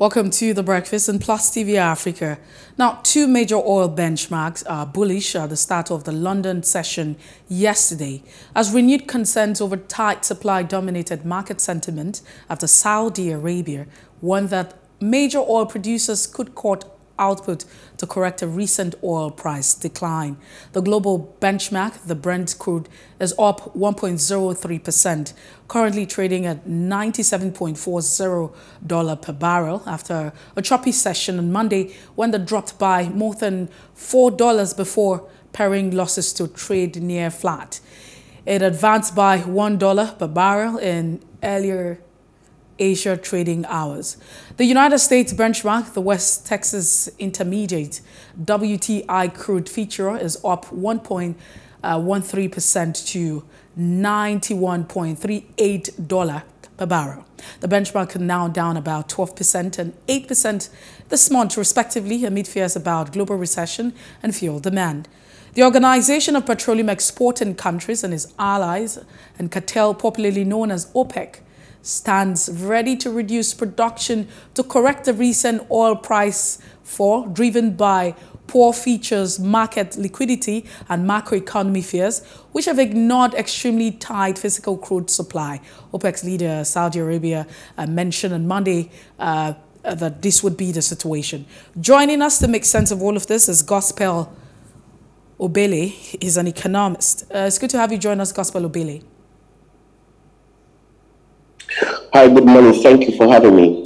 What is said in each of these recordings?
Welcome to The Breakfast on PlusTvAfrica. Now, two major oil benchmarks are bullish at the start of the London session yesterday, as renewed concerns over tight supply dominated market sentiment after Saudi Arabia warned that major oil producers could cut output to correct a recent oil price decline. The global benchmark, the Brent crude, is up 1.03%, currently trading at $97.40 per barrel after a choppy session on Monday when it dropped by more than $4 before paring losses to trade near flat. It advanced by $1 per barrel in earlier Asia trading hours. The United States benchmark, the West Texas Intermediate WTI crude feature, is up 1.13% to $91.38 per barrel. The benchmark is now down about 12% and 8% this month, respectively, amid fears about global recession and fuel demand. The Organization of Petroleum Exporting Countries and its allies and cartel, popularly known as OPEC, stands ready to reduce production to correct the recent oil price fall driven by poor features, market liquidity and macroeconomy fears, which have ignored extremely tight physical crude supply. OPEC's leader, Saudi Arabia, mentioned on Monday that this would be the situation. Joining us to make sense of all of this is Gospel Obele. He's an economist. It's good to have you join us, Gospel Obele. Hi, good morning. Thank you for having me.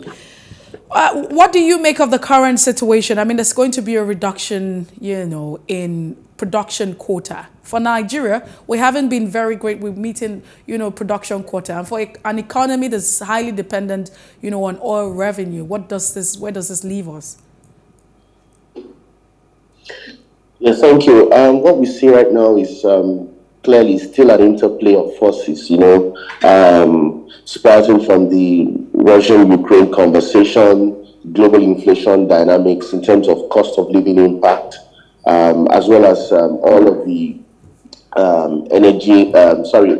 What do you make of the current situation? I mean, there's going to be a reduction, in production quota. For Nigeria, we haven't been very great with meeting, production quota. And for an economy that's highly dependent, on oil revenue, where does this leave us? Yes, thank you. What we see right now is clearly still an interplay of forces, sprouting from the Russian-Ukraine conversation, global inflation dynamics in terms of cost of living impact, as well as all of the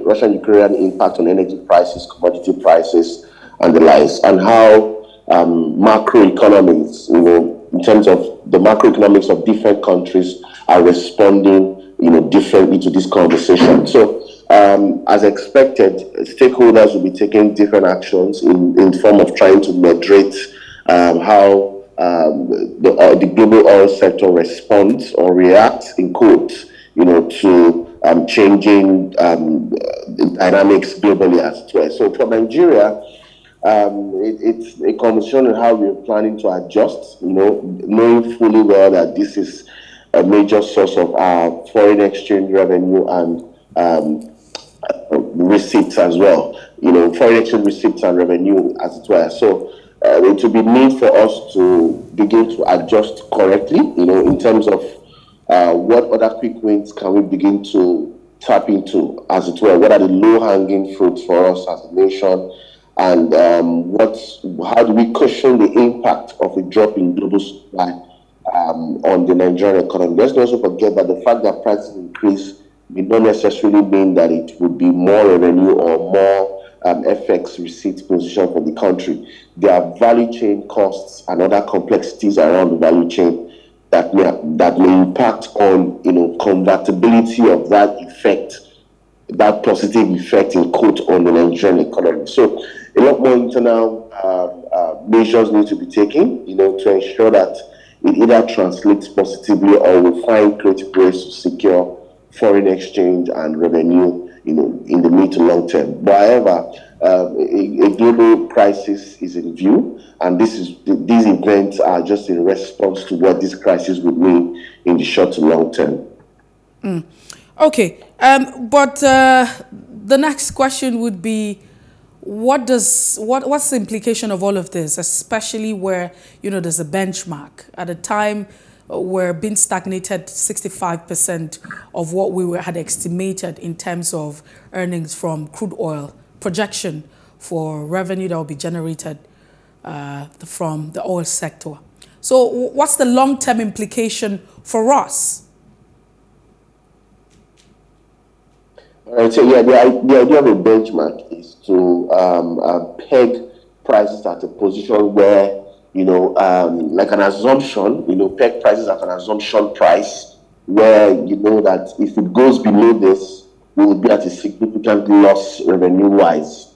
Russian-Ukrainian impact on energy prices, commodity prices, and the likes, and how macroeconomics, in terms of the macroeconomics of different countries are responding differently to this conversation. So, as expected, stakeholders will be taking different actions in form of trying to moderate how the global oil sector responds or reacts, in quotes, to changing dynamics globally as well. So for Nigeria, it's a conversation on how we're planning to adjust, knowing fully well that this is a major source of our foreign exchange revenue and receipts as well. Foreign exchange receipts and revenue as well. So it will be need for us to begin to adjust correctly, in terms of what other quick wins can we begin to tap into, as it were. What are the low-hanging fruits for us as a nation? And how do we cushion the impact of a drop in global supply on the Nigerian economy? Let's not also forget that the fact that prices increase may not necessarily mean that it would be more revenue or more FX receipt position for the country. There are value chain costs and other complexities around the value chain that may impact on convertibility of that effect, that positive effect in quote on the Nigerian economy. So a lot more internal measures need to be taken, to ensure that it either translates positively or we find creative ways to secure foreign exchange and revenue, in the mid to long term. But however, a global crisis is in view, and these events are just in response to what this crisis would mean in the short to long term. Okay, but the next question would be, what's the implication of all of this, especially where there's a benchmark at a time we're being stagnated 65% of what we had estimated in terms of earnings from crude oil, projection for revenue that will be generated from the oil sector. So what's the long-term implication for us? All right, so yeah, the idea of a benchmark is to peg prices at a position where like an assumption, peg prices at an assumption price, where you know that if it goes below this, we will be at a significant loss revenue-wise.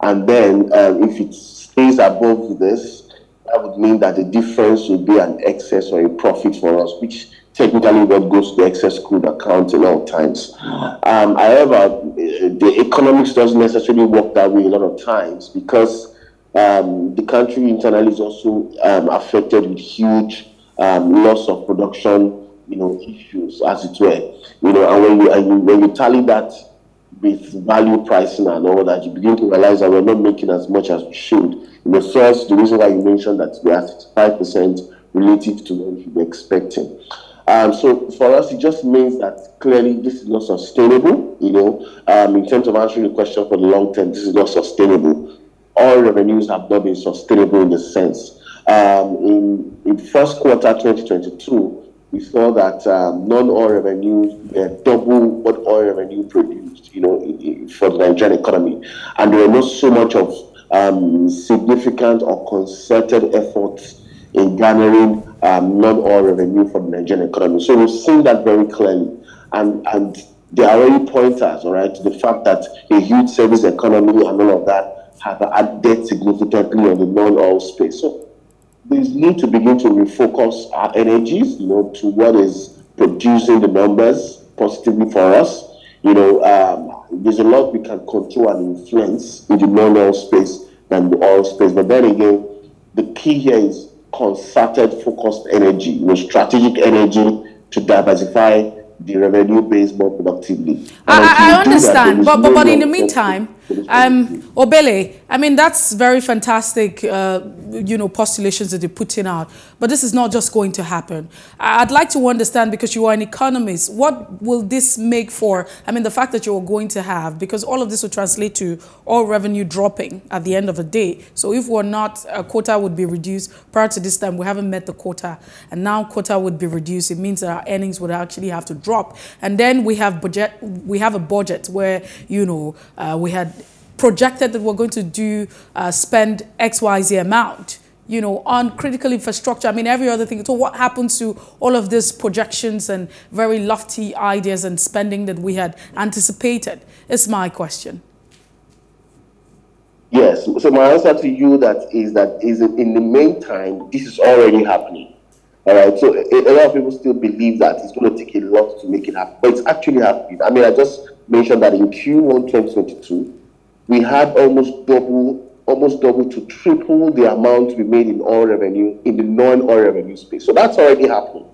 And then if it stays above this, that would mean that the difference will be an excess or a profit for us, which technically what goes to the excess crude account a lot of times. However, the economics doesn't necessarily work that way a lot of times, because the country internally is also affected with huge loss of production, issues, as it were. And when you tally that with value pricing and all that, you begin to realize that we're not making as much as we should. First, the reason why you mentioned that we are 65% relative to what we were expecting. So for us, it just means that clearly this is not sustainable. In terms of answering the question for the long term, this is not sustainable. All revenues have not been sustainable in the sense. In first quarter 2022, we saw that non-oil revenues were double what oil revenue produced, for the Nigerian economy. And there were not so much of significant or concerted efforts in garnering non-oil revenue for the Nigerian economy. So we've seen that very clearly. And there are already pointers, all right, to the fact that a huge service economy and all of that have added significantly on the non-oil space. So there's need to begin to refocus our energies, to what is producing the numbers positively for us. There's a lot we can control and influence in the non-oil space than the oil space. But then again, the key here is concerted, focused energy, strategic energy to diversify the revenue base more productively. I understand, but in the meantime, Obele, I mean, that's very fantastic, postulations that you're putting out. But this is not just going to happen. I'd like to understand, because you are an economist, what will this make for, the fact that you're going to have, because all of this will translate to all revenue dropping at the end of the day. So if we're not, a quota would be reduced. Prior to this time, we haven't met the quota, and now quota would be reduced. It means that our earnings would actually have to drop. And then we have a budget where, we had projected that we're going to spend XYZ amount, on critical infrastructure. Every other thing. So what happens to all of these projections and very lofty ideas and spending that we had anticipated is my question. Yes. So my answer to you is in the meantime, this is already happening. All right. So a lot of people still believe that it's going to take a lot to make it happen, but it's actually happening. I just mentioned that in Q1 2022, we had almost double to triple the amount we made in oil revenue in the non-oil revenue space. So that's already happening.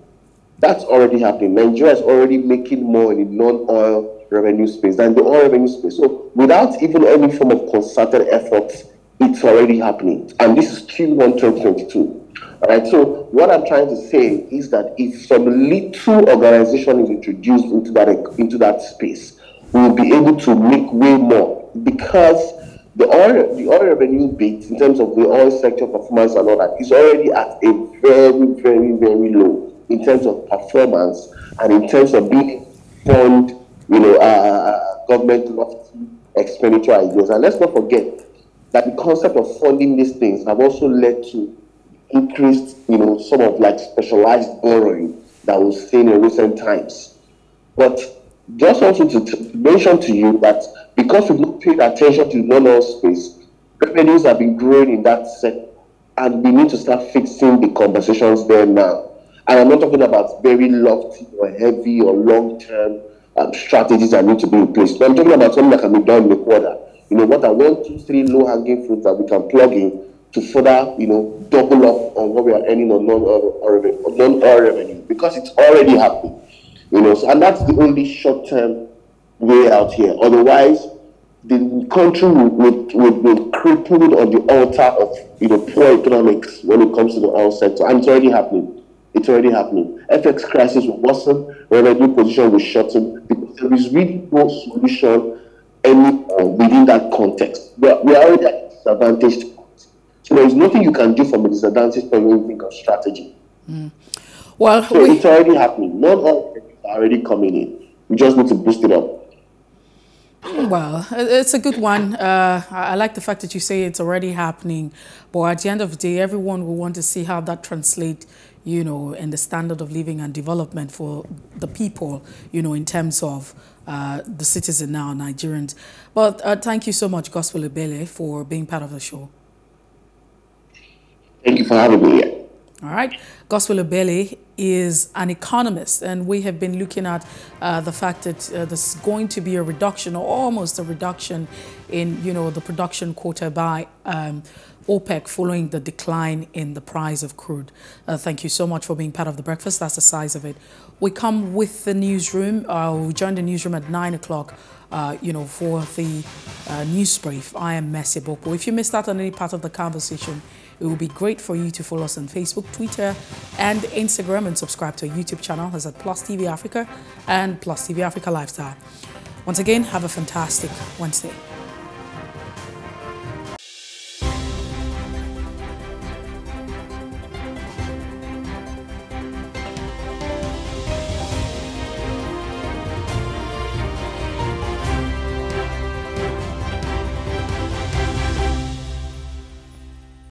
That's already happening. Nigeria is already making more in the non-oil revenue space than the oil revenue space. So without even any form of concerted efforts, it's already happening. And this is Q1 2022. All right. So what I'm trying to say is that if some little organization is introduced into that space, we will be able to make way more, because the oil revenue bit in terms of the oil sector performance and all that is already at a very, very, very low in terms of performance and in terms of being fund, government lofty expenditure ideas. And let's not forget that the concept of funding these things have also led to increased, some of specialized borrowing that we've seen in recent times. But just also to mention to you that because we've not paid attention to the non-oil space, revenues have been growing in that sector, and we need to start fixing the conversations there now. And I'm not talking about very lofty or heavy or long-term strategies that need to be in place. But I'm talking about something that can be done in the quarter. What are 1, 2, 3 low-hanging fruits that we can plug in to further, double up on what we are earning on non-oil revenue, because it's already happening. And that's the only short-term way out here. Otherwise, the country would be crippled on the altar of poor economics when it comes to the oil sector. And it's already happening. It's already happening. FX crisis will worsen, revenue position will shorten, because there is really no solution anymore within that context. We are already at a disadvantaged point. So there is nothing you can do from a disadvantaged point when you think of strategy. Well, so it's already happening. Not all are already coming in. We just need to boost it up. Well, it's a good one. I like the fact that you say it's already happening, but at the end of the day, everyone will want to see how that translates, in the standard of living and development for the people, in terms of the citizen now, Nigerians. But thank you so much, Gospel Obele, for being part of the show. Thank you for having me here. All right. Gospel Obele is an economist, and we have been looking at the fact that there's going to be a reduction, or almost a reduction, in the production quota by OPEC following the decline in the price of crude. Thank you so much for being part of the breakfast. That's the size of it. We come with the newsroom. We join the newsroom at 9 o'clock. For the news brief. I am Messi Boko. If you missed out on any part of the conversation, it would be great for you to follow us on Facebook, Twitter, and Instagram, and subscribe to our YouTube channel. That's at PlusTvAfrica and PlusTvAfrica Lifestyle. Once again, have a fantastic Wednesday.